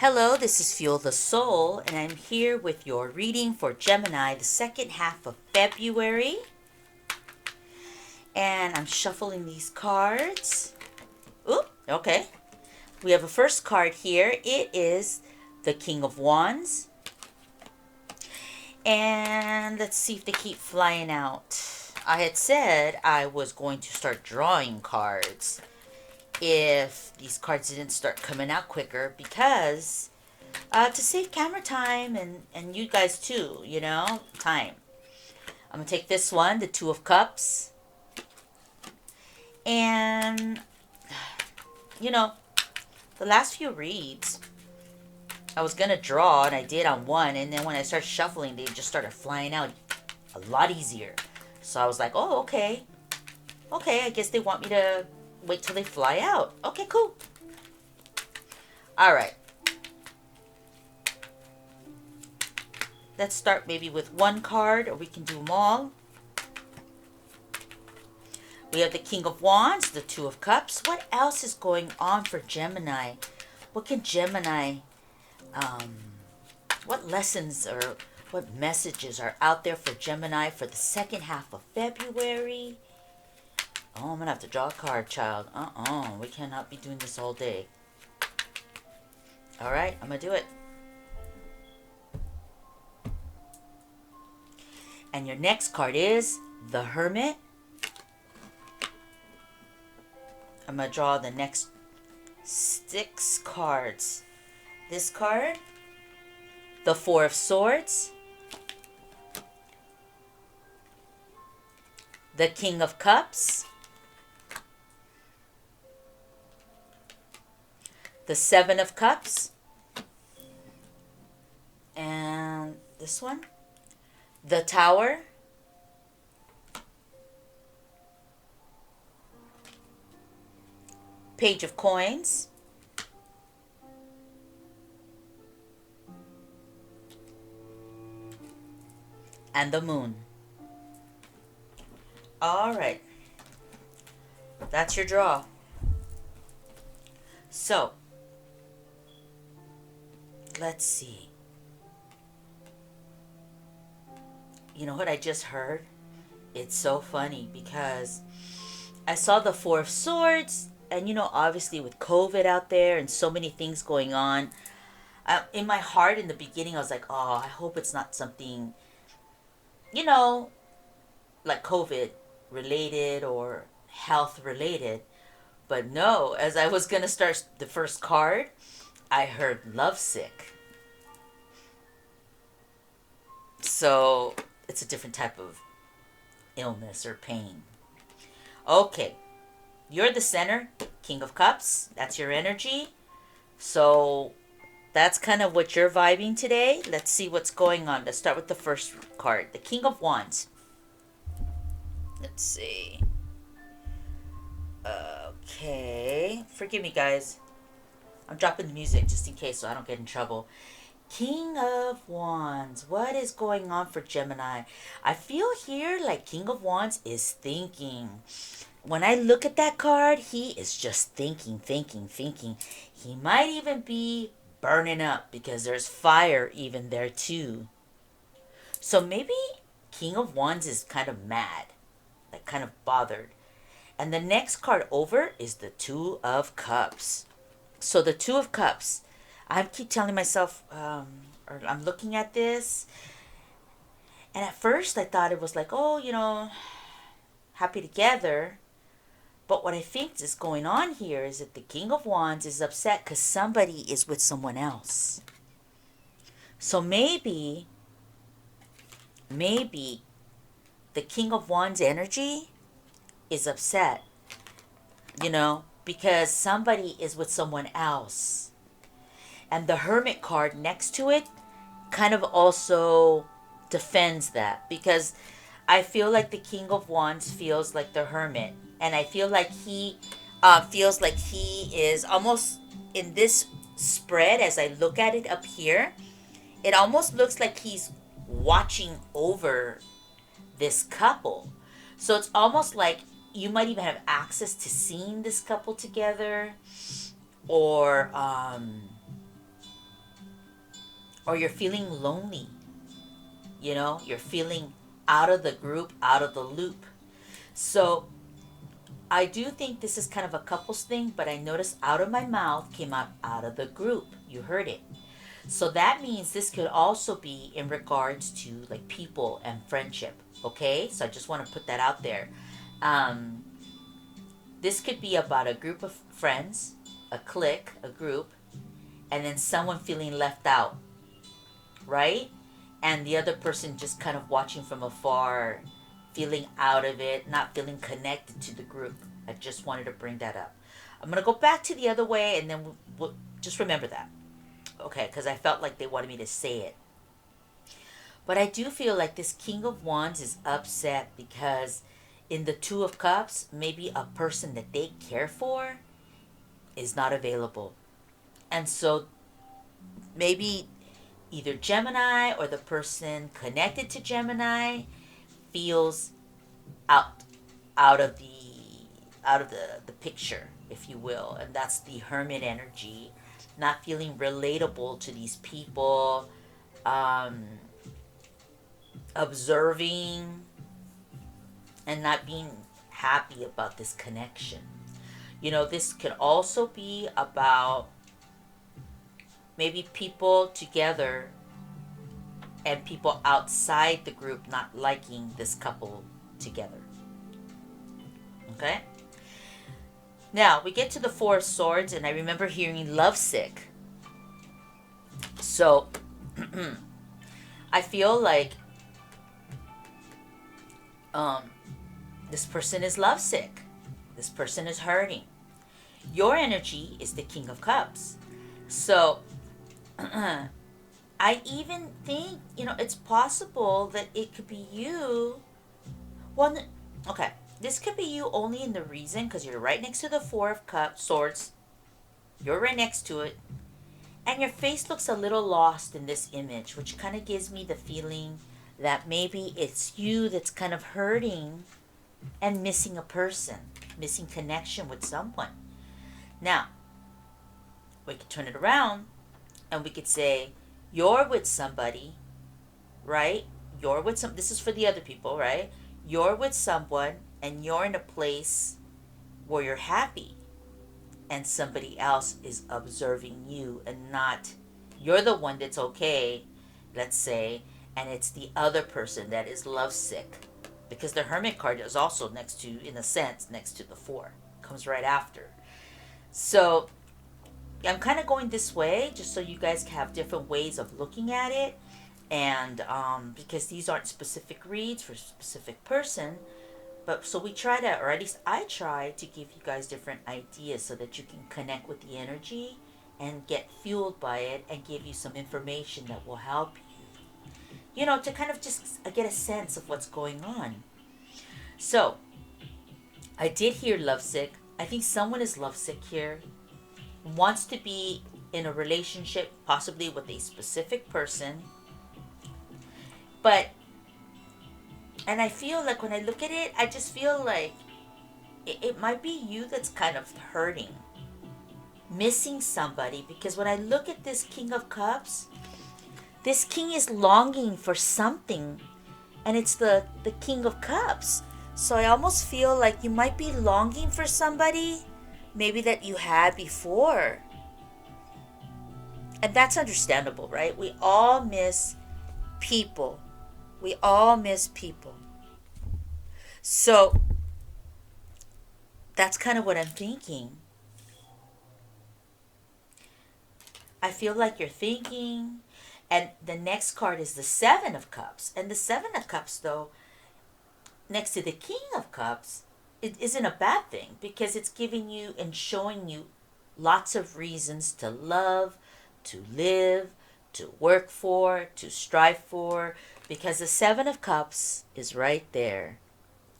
Hello, this is Fuel the Soul, and I'm here with your reading for Gemini, the second half of February. And I'm shuffling these cards. Oop, okay. We have a first card here. It is the King of Wands. And let's see if they keep flying out. I had said I was going to start drawing cards if these cards didn't start coming out quicker because to save camera time and you guys too, time. I'm going to take this one, the Two of Cups. And, the last few reads, I was going to draw and I did on one. And then when I started shuffling, they just started flying out a lot easier. So I was like, oh, okay. Okay, I guess they want me to wait till they fly out. Okay, cool. All right. Let's start maybe with one card, or we can do them all. We have the King of Wands, the Two of Cups. What else is going on for Gemini? What can Gemini, what lessons or what messages are out there for Gemini for the second half of February? Oh, I'm going to have to draw a card, child. We cannot be doing this all day. All right, I'm going to do it. And your next card is the Hermit. I'm going to draw the next 6 cards. This card, the Four of Swords, the King of Cups, the Seven of Cups, and this one, the Tower, Page of Coins, and the Moon. All right. That's your draw. So, let's see. You know what I just heard? It's so funny because I saw the Four of Swords, and obviously with COVID out there and so many things going on, in my heart in the beginning I was like, oh, I hope it's not something, like COVID related or health related. But no, as I was going to start the first card, I heard lovesick. So it's a different type of illness or pain. Okay, you're the center, King of Cups. That's your energy. So that's kind of what you're vibing today. Let's see what's going on. Let's start with the first card, the King of Wands. Let's see. Okay. Forgive me, guys. I'm dropping the music just in case so I don't get in trouble. King of Wands. What is going on for Gemini? I feel here like King of Wands is thinking. When I look at that card, he is just thinking. He might even be burning up because there's fire even there too. So maybe King of Wands is kind of mad, like kind of bothered. And the next card over is the Two of Cups. So the Two of Cups, I keep telling myself, or I'm looking at this, and at first I thought it was like, oh, happy together. But what I think is going on here is that the King of Wands is upset because somebody is with someone else. So maybe the King of Wands energy is upset, because somebody is with someone else. And the Hermit card next to it kind of also defends that, because I feel like the King of Wands feels like the Hermit. And I feel like he feels like he is almost in this spread. As I look at it up here, it almost looks like he's watching over this couple. So it's almost like you might even have access to seeing this couple together, or or you're feeling lonely. You're feeling out of the group, out of the loop. So I do think this is kind of a couples thing, but I noticed out of my mouth came out of the group. You heard it. So that means this could also be in regards to like people and friendship. Okay, so I just want to put that out there. Um, this could be about a group of friends, a clique, a group, and then someone feeling left out, right? And the other person just kind of watching from afar, feeling out of it, not feeling connected to the group. I just wanted to bring that up. I'm going to go back to the other way and then we'll just remember that. Okay, because I felt like they wanted me to say it. But I do feel like this King of Wands is upset because in the Two of Cups, maybe a person that they care for is not available. And so maybe either Gemini or the person connected to Gemini feels out out of the out of the picture, if you will, and that's the hermit energy, not feeling relatable to these people, um, observing and not being happy about this connection. This could also be about maybe people together and people outside the group not liking this couple together. Okay? Now, we get to the Four of Swords, and I remember hearing lovesick. So, I feel like um, this person is lovesick. This person is hurting. Your energy is the King of Cups. So, I even think, it's possible that it could be you. Well, okay. This could be you only in the reason because you're right next to the Four of Cups, Swords. You're right next to it. And your face looks a little lost in this image, which kind of gives me the feeling that maybe it's you that's kind of hurting and missing a person, missing connection with someone. Now, we could turn it around and we could say, you're with somebody, right? This is for the other people, right? You're with someone and you're in a place where you're happy and somebody else is observing you and not, you're the one that's okay, let's say, and it's the other person that is lovesick. Because the Hermit card is also next to, in a sense, next to the Four. Comes right after. So, I'm kind of going this way just so you guys have different ways of looking at it. And because these aren't specific reads for a specific person, but so we try to, or at least I try to give you guys different ideas so that you can connect with the energy and get fueled by it and give you some information that will help you, to kind of just get a sense of what's going on. So, I did hear lovesick. I think someone is lovesick here, wants to be in a relationship, possibly with a specific person, and I feel like when I look at it, I just feel like it might be you that's kind of hurting, missing somebody, because when I look at this King of Cups, this king is longing for something, and it's the King of Cups. So I almost feel like you might be longing for somebody maybe that you had before. And that's understandable, right? We all miss people. We all miss people. So that's kind of what I'm thinking. I feel like you're thinking. And the next card is the Seven of Cups. And the Seven of Cups, though, next to the King of Cups, it isn't a bad thing because it's giving you and showing you lots of reasons to love, to live, to work for, to strive for, because the Seven of Cups is right there.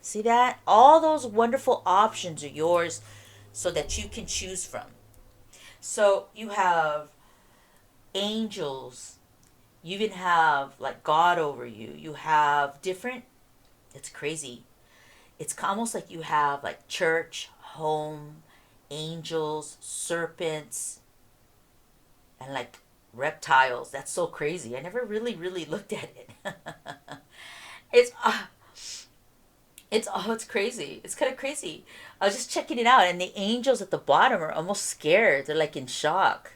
See that? All those wonderful options are yours so that you can choose from. So you have angels. You even have like God over you. You have different, it's crazy. It's almost like you have like church, home, angels, serpents, and like Reptiles. That's so crazy. I never really looked at it. it's it's crazy. It's kind of crazy. I was just checking it out, and the angels at the bottom are almost scared. They're like in shock.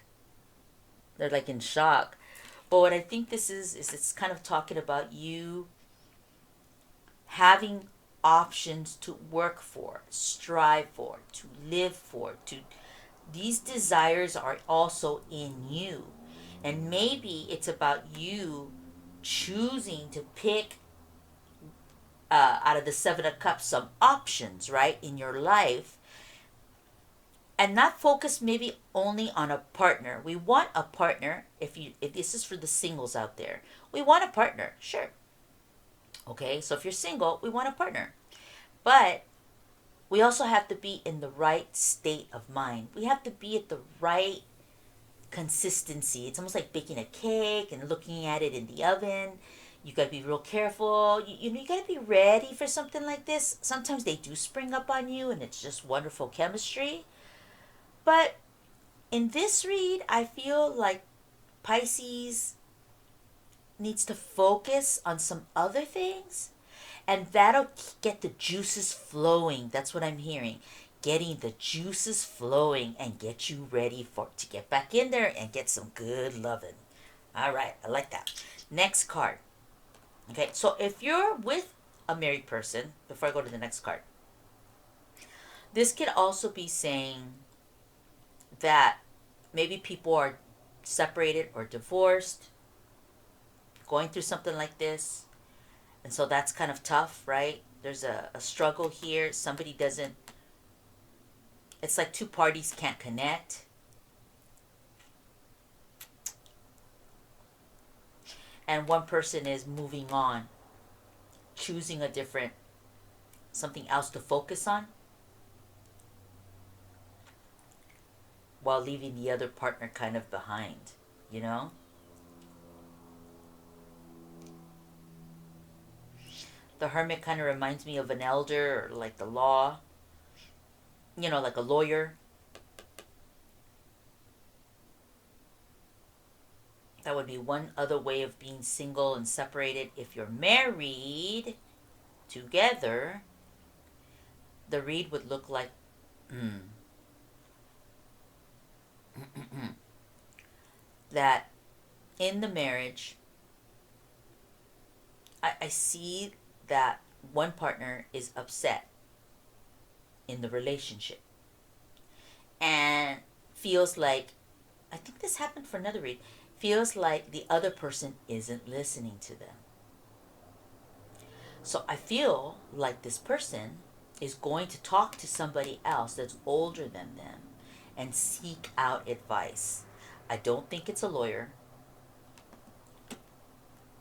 They're like in shock. But what I think this is it's kind of talking about you having options to work for, strive for, to live for, to these desires are also in you. And maybe it's about you choosing to pick out of the Seven of Cups some options, right, in your life, and not focus maybe only on a partner. We want a partner. If this is for the singles out there, we want a partner, sure. Okay, so if you're single, we want a partner. But we also have to be in the right state of mind. We have to be at the right consistency. It's almost like baking a cake and looking at it in the oven. You got to be real careful. You got to be ready for something like this. Sometimes they do spring up on you and it's just wonderful chemistry. But in this read, I feel like Pisces needs to focus on some other things, and that'll get the juices flowing. That's what I'm hearing. Getting the juices flowing and get you ready for to get back in there and get some good loving. All right, I like that. Next card. Okay, so if you're with a married person, before I go to the next card, this could also be saying that maybe people are separated or divorced, going through something like this. And so that's kind of tough, right? There's a struggle here. Somebody doesn't, it's like two parties can't connect. And one person is moving on, choosing a different, something else to focus on, while leaving the other partner kind of behind, you know? The hermit kind of reminds me of an elder or like the law, like a lawyer. That would be one other way of being single and separated. If you're married together, the read would look like that in the marriage, I see that one partner is upset in the relationship and feels like, I think this happened for another read, feels like the other person isn't listening to them. So I feel like this person is going to talk to somebody else that's older than them and seek out advice. I don't think it's a lawyer.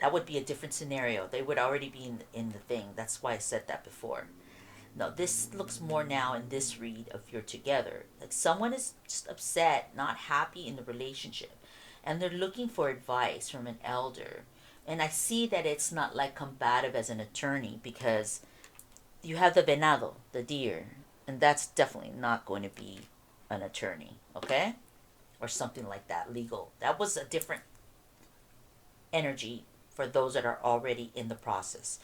That would be a different scenario. They would already be in the thing. That's why I said that before. No, this looks more now in this read of you're together. Like someone is just upset, not happy in the relationship, and they're looking for advice from an elder. And I see that it's not like combative as an attorney because you have the venado, the deer, and that's definitely not going to be an attorney, okay? Or something like that, legal. That was a different energy for those that are already in the process.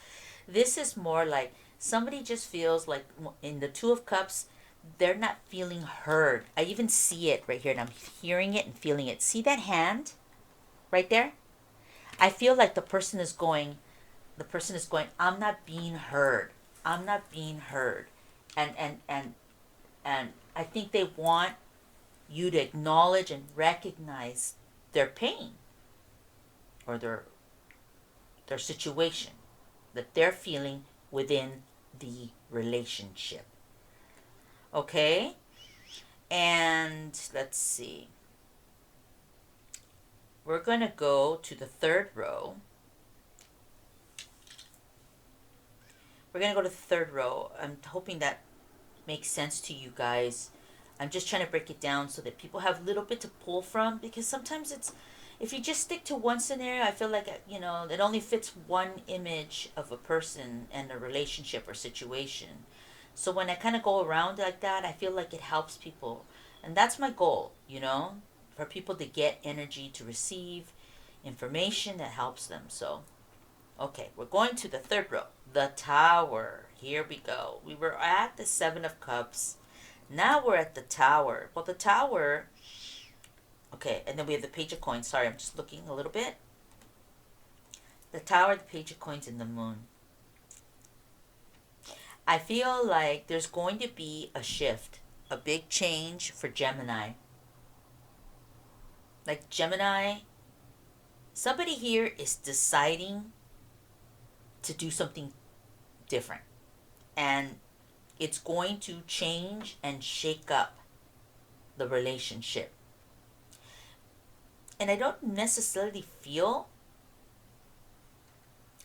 This is more like somebody just feels like in the Two of Cups, they're not feeling heard. I even see it right here, and I'm hearing it and feeling it. See that hand right there? I feel like the person is going, I'm not being heard. I'm not being heard. And I think they want you to acknowledge and recognize their pain or their situation that they're feeling within the relationship. Okay? And let's see. We're going to go to the third row. We're going to go to the third row. I'm hoping that makes sense to you guys. I'm just trying to break it down so that people have a little bit to pull from, because sometimes it's, if you just stick to one scenario, I feel like, it only fits one image of a person and a relationship or situation. So when I kind of go around like that, I feel like it helps people. And that's my goal, for people to get energy, to receive information that helps them. So, okay, we're going to the third row, the Tower. Here we go. We were at the Seven of Cups. Now we're at the Tower. Well, the Tower. Okay, and then we have the Page of Coins. Sorry, I'm just looking a little bit. The Tower, the Page of Coins, and the Moon. I feel like there's going to be a shift, a big change for Gemini. Like Gemini, somebody here is deciding to do something different. And it's going to change and shake up the relationship. And I don't necessarily feel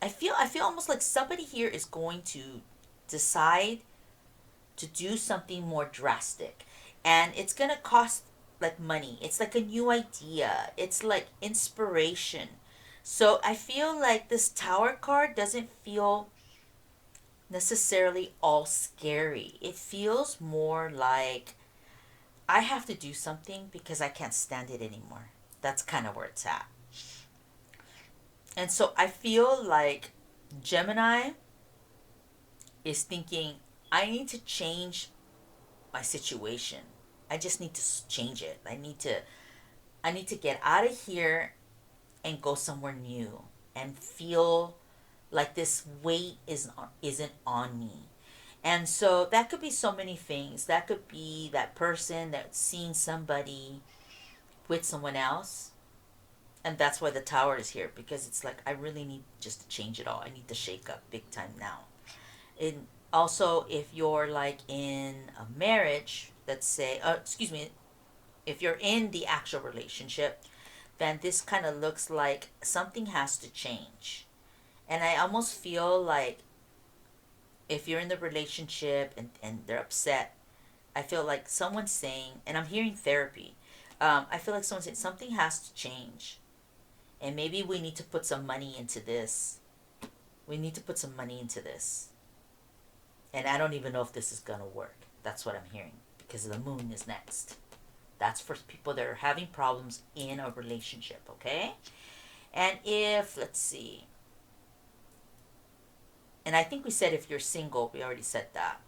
I feel almost like somebody here is going to decide to do something more drastic. And it's going to cost like money. It's like a new idea. It's like inspiration. So I feel like this Tower card doesn't feel necessarily all scary. It feels more like I have to do something because I can't stand it anymore. That's kind of where it's at. And so I feel like Gemini is thinking, I need to change my situation. I just need to change it. I need to get out of here and go somewhere new and feel like this weight isn't on me. And so that could be so many things. That could be that person that's seeing somebody with someone else. And that's why the Tower is here, because it's like I really need just to change it all. I need to shake up big time now. And also, if you're like in a marriage, let's say, excuse me, if you're in the actual relationship, then this kind of looks like something has to change. And I almost feel like if you're in the relationship and they're upset, I feel like someone's saying, and I'm hearing therapy, I feel like someone's saying something has to change. And maybe we need to put some money into this. We need to put some money into this. And I don't even know if this is going to work. That's what I'm hearing. Because the Moon is next. That's for people that are having problems in a relationship, okay? And if, let's see. And I think we said if you're single, we already said that.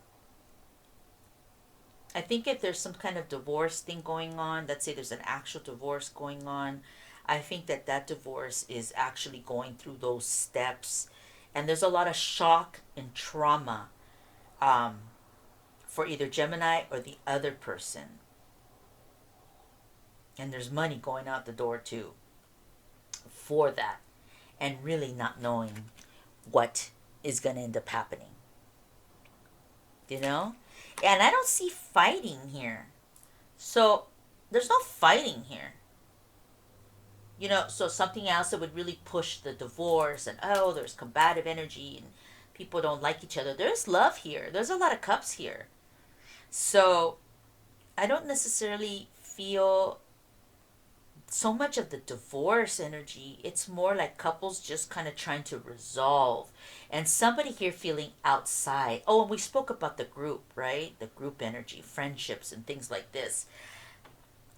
I think if there's some kind of divorce thing going on, let's say there's an actual divorce going on, I think that divorce is actually going through those steps. And there's a lot of shock and trauma for either Gemini or the other person. And there's money going out the door too for that. And really not knowing what is going to end up happening. You know? And I don't see fighting here. So there's no fighting here. You know, so something else that would really push the divorce and oh, there's combative energy and people don't like each other. There's love here. There's a lot of cups here. So I don't necessarily feel so much of the divorce energy. It's more like couples just kind of trying to resolve and somebody here feeling outside. Oh, and we spoke about the group, right? The group energy, friendships and things like this.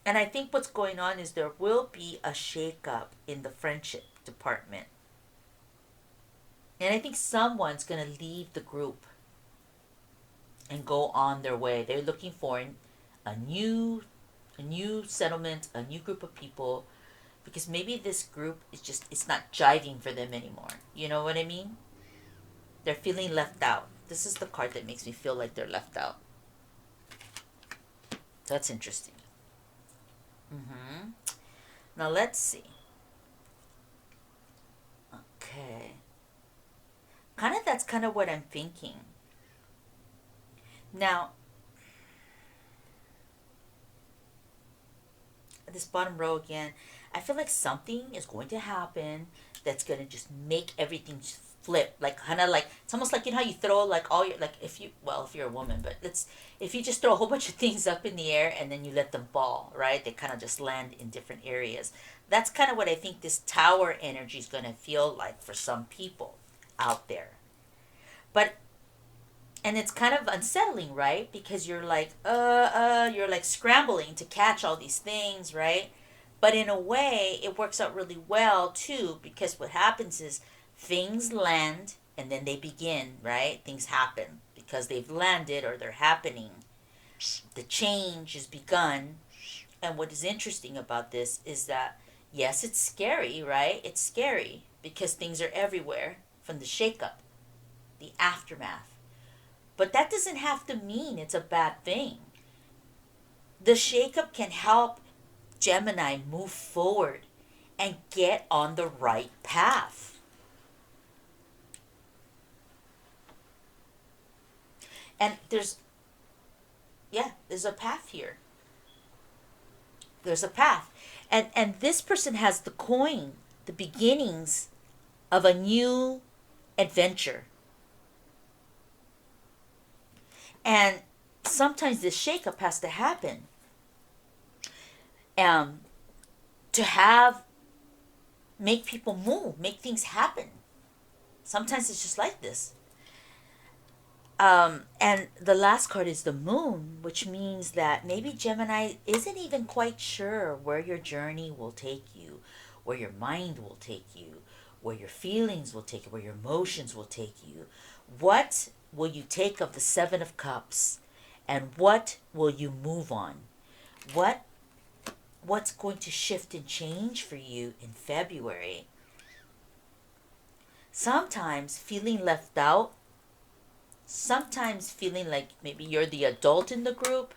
And I think what's going on is there will be a shakeup in the friendship department. And I think someone's going to leave the group and go on their way. They're looking for a new settlement, a new group of people, because maybe this group is just, it's not jiving for them anymore. You know what I mean? They're feeling left out. This is the card that makes me feel like they're left out. That's interesting. Now let's see. Okay. That's kind of what I'm thinking. Now, this bottom row again, I feel like something is going to happen that's going to just make everything flip. Like, kind of like, it's almost like, you know how you throw like all your, like if you're a woman, but if you just throw a whole bunch of things up in the air and then you let them fall, right? They kind of just land in different areas. That's kind of what I think this Tower energy is going to feel like for some people out there. But, and it's kind of unsettling, right? Because you're like scrambling to catch all these things, right? But in a way, it works out really well too, because what happens is things land and then they begin, right? Things happen because they've landed or they're happening. The change is begun. And what is interesting about this is that, yes, it's scary, right? It's scary because things are everywhere from the shakeup, the aftermath. But that doesn't have to mean it's a bad thing. The shakeup can help Gemini move forward and get on the right path. And there's a path here. There's a path. And this person has the coin, the beginnings of a new adventure. And sometimes this shakeup has to happen. Um, to make people move, make things happen. Sometimes it's just like this. And the last card is the moon, which means that maybe Gemini isn't even quite sure where your journey will take you, where your mind will take you, where your feelings will take you, where your emotions will take you. What will you take of the Seven of Cups, and what will you move on? What's going to shift and change for you in February? Sometimes feeling left out, sometimes feeling like maybe you're the adult in the group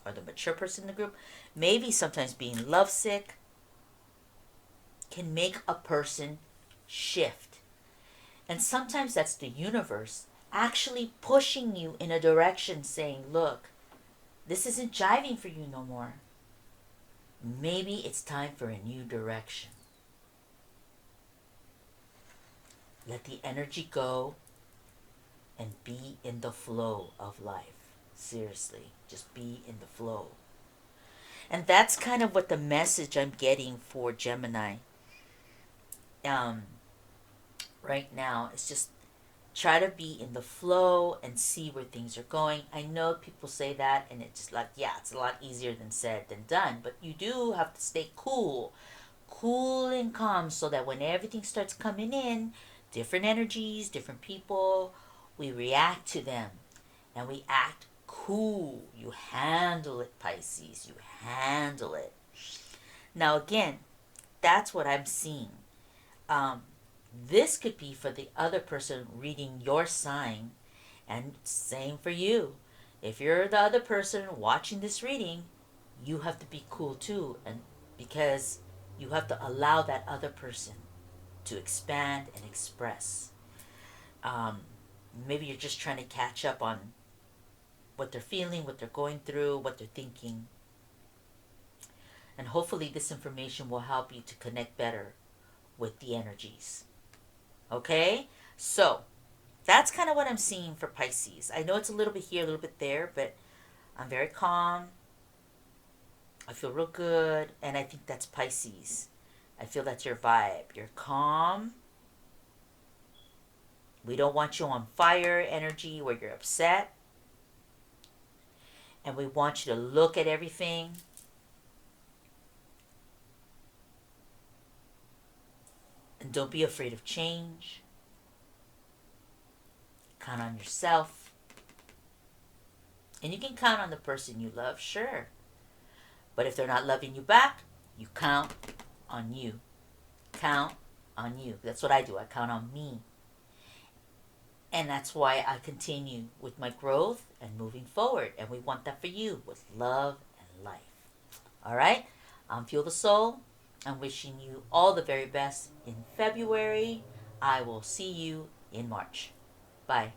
or the mature person in the group, maybe sometimes being lovesick can make a person shift. And sometimes that's the universe actually pushing you in a direction saying, look, this isn't jiving for you no more. Maybe it's time for a new direction. Let the energy go and be in the flow of life. Seriously, just be in the flow. And that's kind of what the message I'm getting for Gemini right now. Is just try to be in the flow and see where things are going. I know people say that and it's just like, yeah, it's a lot easier than said than done. But you do have to stay cool and calm, so that when everything starts coming in, different energies, different people, we react to them and we act cool. You handle it, Pisces. You handle it. Now, again, that's what I'm seeing. This could be for the other person reading your sign, and same for you. If you're the other person watching this reading, you have to be cool too, and because you have to allow that other person to expand and express. Um, Maybe you're just trying to catch up on what they're feeling, what they're going through, what they're thinking. And hopefully this information will help you to connect better with the energies. Okay? So, that's kind of what I'm seeing for Pisces. I know it's a little bit here, a little bit there, but I'm very calm. I feel real good, and I think that's Pisces. I feel that's your vibe. You're calm. We don't want you on fire energy where you're upset. And we want you to look at everything. And don't be afraid of change. Count on yourself. And you can count on the person you love, sure. But if they're not loving you back, you count on you. Count on you. That's what I do. I count on me. And that's why I continue with my growth and moving forward. And we want that for you with love and life. All right? I'm Fuel the Soul. I'm wishing you all the very best in February. I will see you in March. Bye.